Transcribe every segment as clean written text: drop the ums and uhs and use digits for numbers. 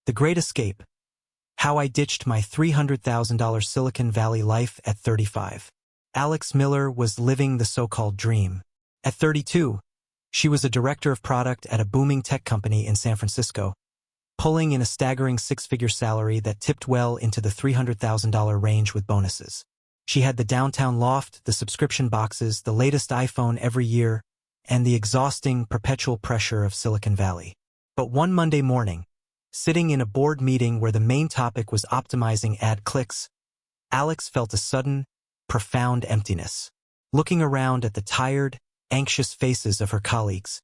The Great Escape. How I Ditched My $300,000 Silicon Valley Life at 35. Alex Miller was living the so-called dream. At 32, she was a director of product at a booming tech company in San Francisco, pulling in a staggering six-figure salary that tipped well into the $300,000 range with bonuses. She had the downtown loft, the subscription boxes, the latest iPhone every year, and the exhausting, perpetual pressure of Silicon Valley. But one Monday morning, sitting in a board meeting where the main topic was optimizing ad clicks, Alex felt a sudden, profound emptiness. Looking around at the tired, anxious faces of her colleagues,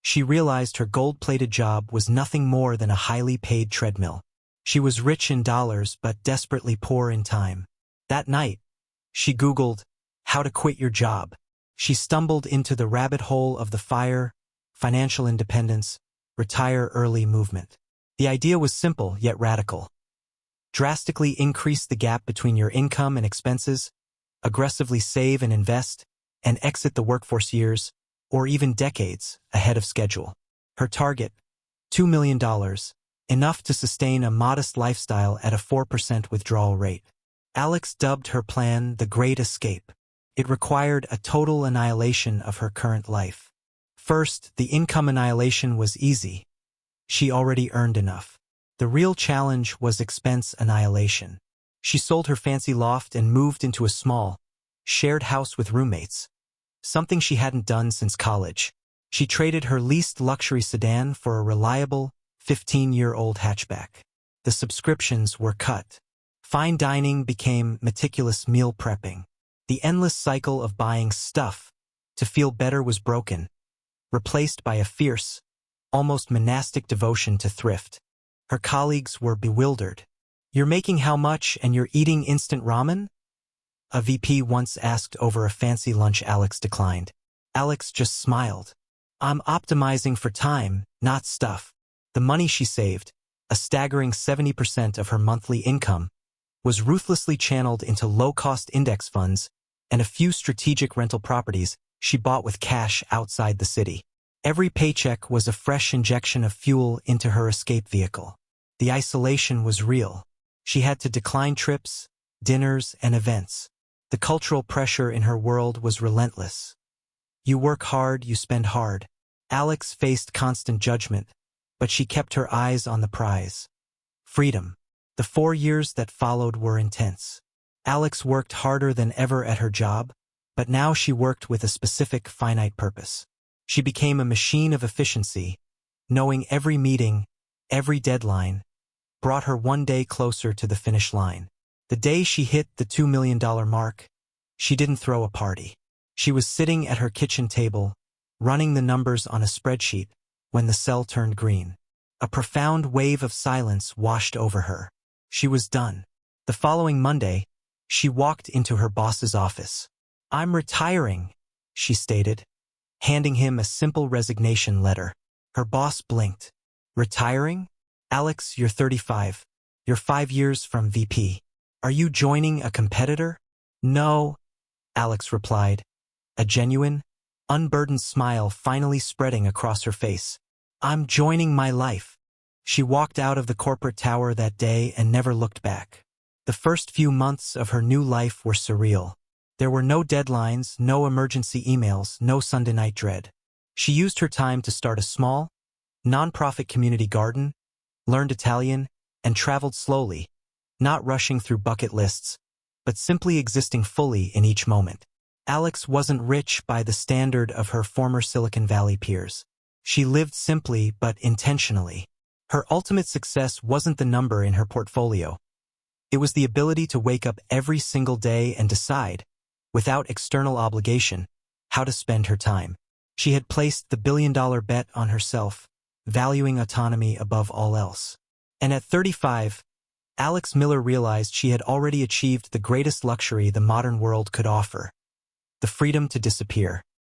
she realized her gold-plated job was nothing more than a highly paid treadmill. She was rich in dollars but desperately poor in time. That night, she Googled, "How to quit your job." She stumbled into the rabbit hole of the FIRE, financial independence, retire early movement. The idea was simple yet radical. Drastically increase the gap between your income and expenses, aggressively save and invest, and exit the workforce years, or even decades, ahead of schedule. Her target, $2 million, enough to sustain a modest lifestyle at a 4% withdrawal rate. Alex dubbed her plan the Great Escape. It required a total annihilation of her current life. First, the income annihilation was easy. She already earned enough. The real challenge was expense annihilation. She sold her fancy loft and moved into a small, shared house with roommates, something she hadn't done since college. She traded her leased luxury sedan for a reliable, 15-year-old hatchback. The subscriptions were cut. Fine dining became meticulous meal prepping. The endless cycle of buying stuff to feel better was broken, replaced by a fierce, almost monastic devotion to thrift. Her colleagues were bewildered. "You're making how much and you're eating instant ramen?" a VP once asked over a fancy lunch Alex declined. Alex just smiled. "I'm optimizing for time, not stuff." The money she saved, a staggering 70% of her monthly income, was ruthlessly channeled into low-cost index funds and a few strategic rental properties she bought with cash outside the city. Every paycheck was a fresh injection of fuel into her escape vehicle. The isolation was real. She had to decline trips, dinners, and events. The cultural pressure in her world was relentless. You work hard, you spend hard. Alex faced constant judgment, but she kept her eyes on the prize. Freedom. The 4 years that followed were intense. Alex worked harder than ever at her job, but now she worked with a specific, finite purpose. She became a machine of efficiency, knowing every meeting, every deadline, brought her one day closer to the finish line. The day she hit the $2 million mark, she didn't throw a party. She was sitting at her kitchen table, running the numbers on a spreadsheet, when the cell turned green. A profound wave of silence washed over her. She was done. The following Monday, she walked into her boss's office. "I'm retiring," she stated, handing him a simple resignation letter. Her boss blinked. "Retiring? Alex, you're 35. You're 5 years from VP. Are you joining a competitor?" "No," Alex replied, a genuine, unburdened smile finally spreading across her face. "I'm joining my life." She walked out of the corporate tower that day and never looked back. The first few months of her new life were surreal. There were no deadlines, no emergency emails, no Sunday night dread. She used her time to start a small, nonprofit community garden, learned Italian, and traveled slowly, not rushing through bucket lists, but simply existing fully in each moment. Alex wasn't rich by the standard of her former Silicon Valley peers. She lived simply but intentionally. Her ultimate success wasn't the number in her portfolio. It was the ability to wake up every single day and decide, without external obligation, how to spend her time. She had placed the billion-dollar bet on herself, valuing autonomy above all else. And at 35, Alex Miller realized she had already achieved the greatest luxury the modern world could offer: the freedom to disappear.